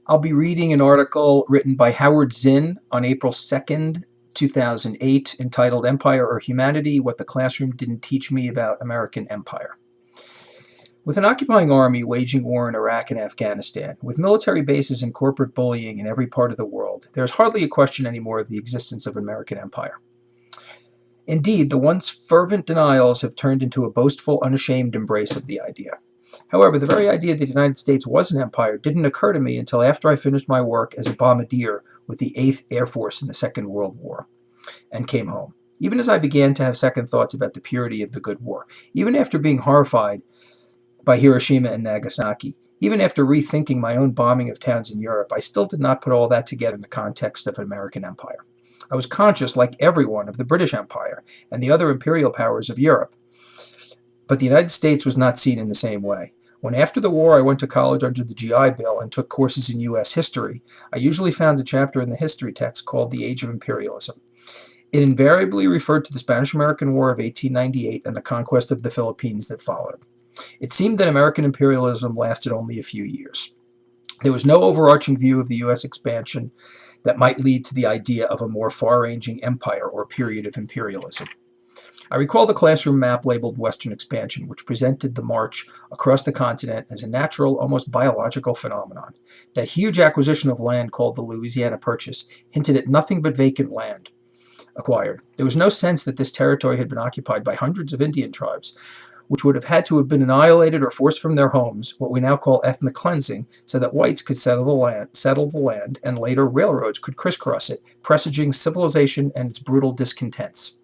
I'll be reading an article written by Howard Zinn on April 2nd, 2008, entitled Empire or Humanity: What the Classroom Didn't Teach Me About American Empire. With an occupying army waging war in Iraq and Afghanistan, with military bases and corporate bullying in every part of the world, there is hardly a question anymore of the existence of American empire. Indeed, the once fervent denials have turned into a boastful, unashamed embrace of the idea. However, the very idea that the United States was an empire didn't occur to me until after I finished my work as a bombardier with the 8th Air Force in the Second World War and came home. Even as I began to have second thoughts about the purity of the good war, even after being horrified by Hiroshima and Nagasaki, even after rethinking my own bombing of towns in Europe, I still did not put all that together in the context of an American empire. I was conscious, like everyone, of the British Empire and the other imperial powers of Europe, but the United States was not seen in the same way. When after the war I went to college under the GI Bill and took courses in U.S. history, I usually found a chapter in the history text called The Age of Imperialism. It invariably referred to the Spanish-American War of 1898 and the conquest of the Philippines that followed. It seemed that American imperialism lasted only a few years. There was no overarching view of the U.S. expansion that might lead to the idea of a more far-ranging empire or period of imperialism. I recall the classroom map labeled Western Expansion, which presented the march across the continent as a natural, almost biological phenomenon. That huge acquisition of land called the Louisiana Purchase hinted at nothing but vacant land acquired. There was no sense that this territory had been occupied by hundreds of Indian tribes, which would have had to have been annihilated or forced from their homes, what we now call ethnic cleansing, so that whites could settle the land, and later railroads could crisscross it, presaging civilization and its brutal discontents.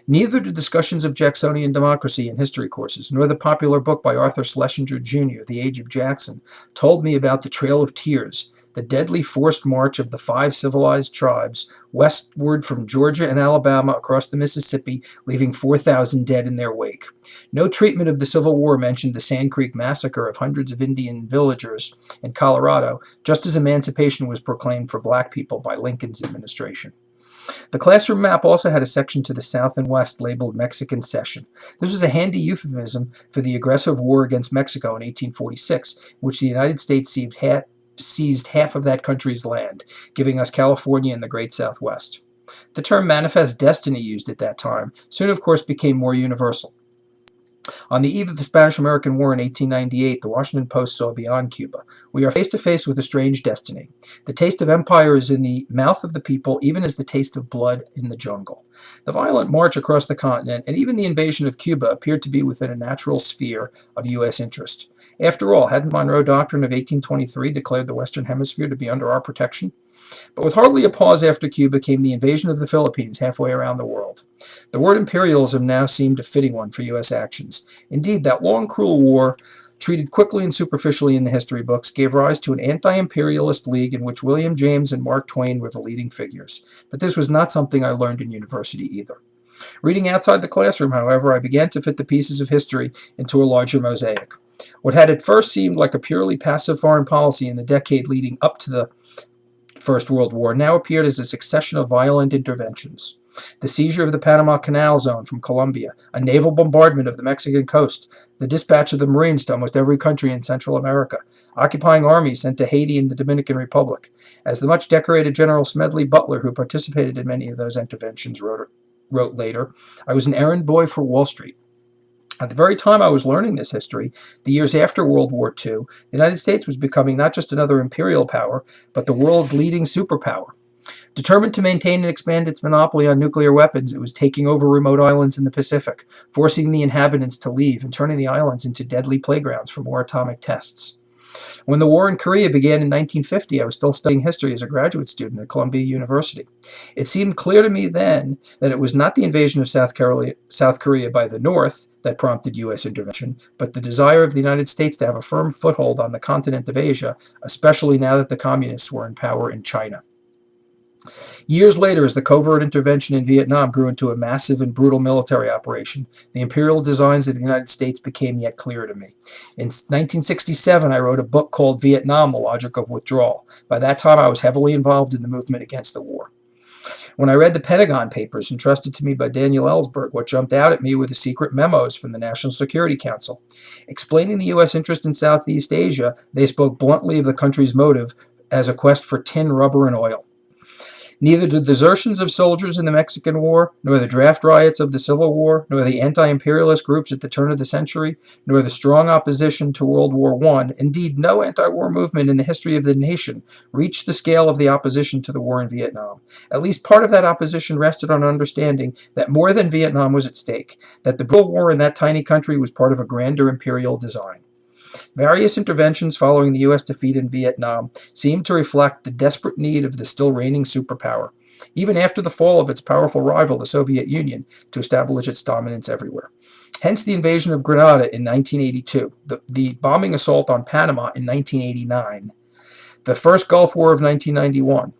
Neither the discussions of Jacksonian democracy in history courses, nor the popular book by Arthur Schlesinger, Jr., The Age of Jackson, told me about the Trail of Tears, the deadly forced march of the 5 civilized tribes westward from Georgia and Alabama across the Mississippi, leaving 4,000 dead in their wake. No treatment of the Civil War mentioned the Sand Creek massacre of hundreds of Indian villagers in Colorado, just as emancipation was proclaimed for black people by Lincoln's administration. The classroom map also had a section to the south and west labeled Mexican Cession. This was a handy euphemism for the aggressive war against Mexico in 1846, in which the United States seized half of that country's land, giving us California and the Great Southwest. The term manifest destiny used at that time soon, of course, became more universal. On the eve of the Spanish-American War in 1898, the Washington Post saw beyond Cuba. We are face to face with a strange destiny. The taste of empire is in the mouth of the people, even as the taste of blood in the jungle. The violent march across the continent, and even the invasion of Cuba, appeared to be within a natural sphere of U.S. interest. After all, hadn't Monroe Doctrine of 1823 declared the Western Hemisphere to be under our protection? But with hardly a pause after Cuba came the invasion of the Philippines halfway around the world. The word imperialism now seemed a fitting one for U.S. actions. Indeed, that long, cruel war, treated quickly and superficially in the history books, gave rise to an anti-imperialist league in which William James and Mark Twain were the leading figures. But this was not something I learned in university either. Reading outside the classroom, however, I began to fit the pieces of history into a larger mosaic. What had at first seemed like a purely passive foreign policy in the decade leading up to the First World War now appeared as a succession of violent interventions. The seizure of the Panama Canal Zone from Colombia, a naval bombardment of the Mexican coast, the dispatch of the Marines to almost every country in Central America, occupying armies sent to Haiti and the Dominican Republic. As the much-decorated General Smedley Butler, who participated in many of those interventions, wrote later, I was an errand boy for Wall Street. At the very time I was learning this history, the years after World War II, the United States was becoming not just another imperial power, but the world's leading superpower. Determined to maintain and expand its monopoly on nuclear weapons, it was taking over remote islands in the Pacific, forcing the inhabitants to leave and turning the islands into deadly playgrounds for more atomic tests. When the war in Korea began in 1950, I was still studying history as a graduate student at Columbia University. It seemed clear to me then that it was not the invasion of South Korea by the North that prompted U.S. intervention, but the desire of the United States to have a firm foothold on the continent of Asia, especially now that the communists were in power in China. Years later, as the covert intervention in Vietnam grew into a massive and brutal military operation, the imperial designs of the United States became yet clearer to me. In 1967, I wrote a book called Vietnam, The Logic of Withdrawal. By that time, I was heavily involved in the movement against the war. When I read the Pentagon Papers entrusted to me by Daniel Ellsberg, what jumped out at me were the secret memos from the National Security Council. Explaining the U.S. interest in Southeast Asia, they spoke bluntly of the country's motive as a quest for tin, rubber, and oil. Neither the desertions of soldiers in the Mexican War, nor the draft riots of the Civil War, nor the anti-imperialist groups at the turn of the century, nor the strong opposition to World War I, indeed no anti-war movement in the history of the nation, reached the scale of the opposition to the war in Vietnam. At least part of that opposition rested on understanding that more than Vietnam was at stake, that the brutal war in that tiny country was part of a grander imperial design. Various interventions following the U.S. defeat in Vietnam seem to reflect the desperate need of the still reigning superpower, even after the fall of its powerful rival, the Soviet Union, to establish its dominance everywhere. Hence the invasion of Grenada in 1982, the bombing assault on Panama in 1989, the first Gulf War of 1991.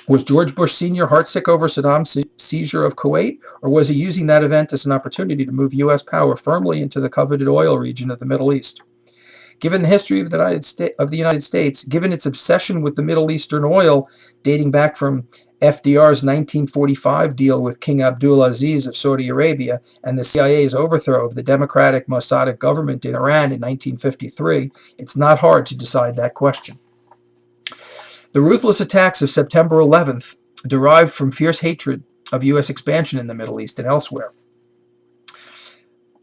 Was George Bush Sr. heartsick over Saddam's seizure of Kuwait, or was he using that event as an opportunity to move U.S. power firmly into the coveted oil region of the Middle East? Given the history of the United States, given its obsession with the Middle Eastern oil dating back from FDR's 1945 deal with King Abdulaziz of Saudi Arabia and the CIA's overthrow of the democratic Mossadic government in Iran in 1953, it's not hard to decide that question. The ruthless attacks of September 11th derived from fierce hatred of U.S. expansion in the Middle East and elsewhere.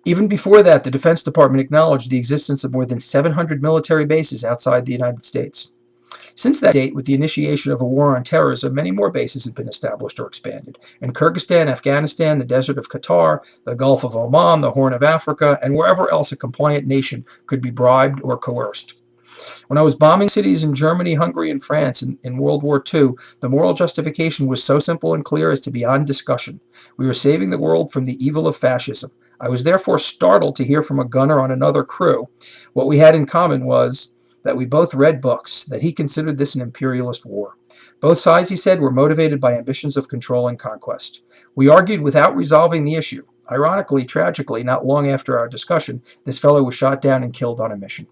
Even before that, the Defense Department acknowledged the existence of more than 700 military bases outside the United States. Since that date, with the initiation of a war on terrorism, many more bases have been established or expanded. In Kyrgyzstan, Afghanistan, the desert of Qatar, the Gulf of Oman, the Horn of Africa, and wherever else a compliant nation could be bribed or coerced. When I was bombing cities in Germany, Hungary, and France in World War II, the moral justification was so simple and clear as to be beyond discussion. We were saving the world from the evil of fascism. I was therefore startled to hear from a gunner on another crew. What we had in common was that we both read books, that he considered this an imperialist war. Both sides, he said, were motivated by ambitions of control and conquest. We argued without resolving the issue. Ironically, tragically, not long after our discussion, this fellow was shot down and killed on a mission.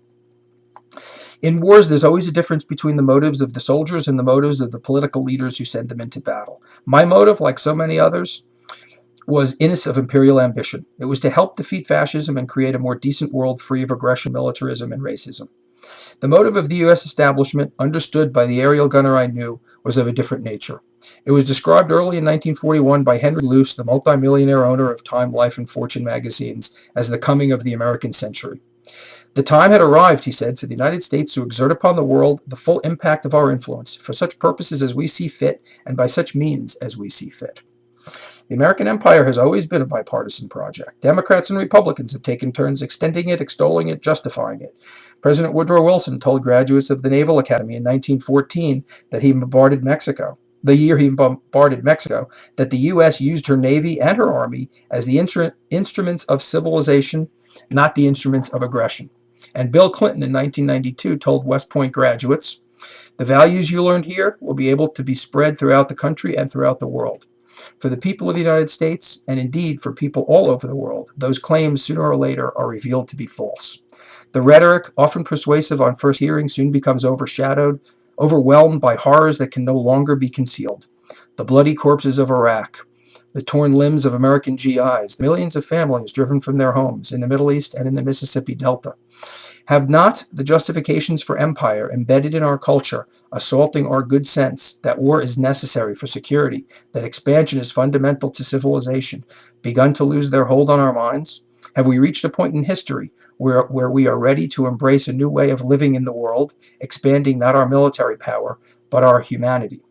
In wars, there's always a difference between the motives of the soldiers and the motives of the political leaders who send them into battle. My motive, like so many others, was innocent of imperial ambition. It was to help defeat fascism and create a more decent world free of aggression, militarism, and racism. The motive of the U.S. establishment, understood by the aerial gunner I knew, was of a different nature. It was described early in 1941 by Henry Luce, the multimillionaire owner of Time, Life, and Fortune magazines, as the coming of the American century. The time had arrived, he said, for the United States to exert upon the world the full impact of our influence, for such purposes as we see fit, and by such means as we see fit. The American empire has always been a bipartisan project. Democrats and Republicans have taken turns extending it, extolling it, justifying it. President Woodrow Wilson told graduates of the Naval Academy in 1914 that he bombarded Mexico. The year he bombarded Mexico, that the U.S. used her Navy and her Army as the instruments of civilization, not the instruments of aggression. And Bill Clinton in 1992 told West Point graduates, "The values you learned here will be able to be spread throughout the country and throughout the world. For the people of the United States, and indeed for people all over the world, those claims sooner or later are revealed to be false. The rhetoric, often persuasive on first hearing, soon becomes overwhelmed by horrors that can no longer be concealed. The bloody corpses of Iraq, the torn limbs of American GIs, the millions of families driven from their homes in the Middle East and in the Mississippi Delta. Have not the justifications for empire embedded in our culture, assaulting our good sense, that war is necessary for security, that expansion is fundamental to civilization, begun to lose their hold on our minds? Have we reached a point in history where we are ready to embrace a new way of living in the world, expanding not our military power, but our humanity?"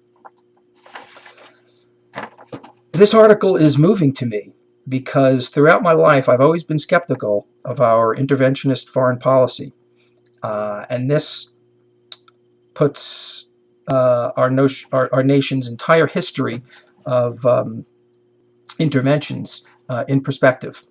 This article is moving to me because throughout my life I've always been skeptical of our interventionist foreign policy. And this puts our nation's entire history of interventions in perspective.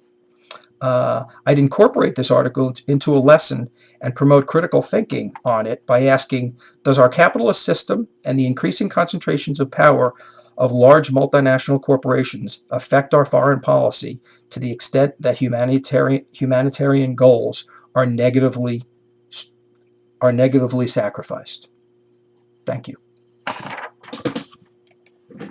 I'd incorporate this article into a lesson and promote critical thinking on it by asking, does our capitalist system and the increasing concentrations of power of large multinational corporations affect our foreign policy to the extent that humanitarian goals are negatively sacrificed? Thank you.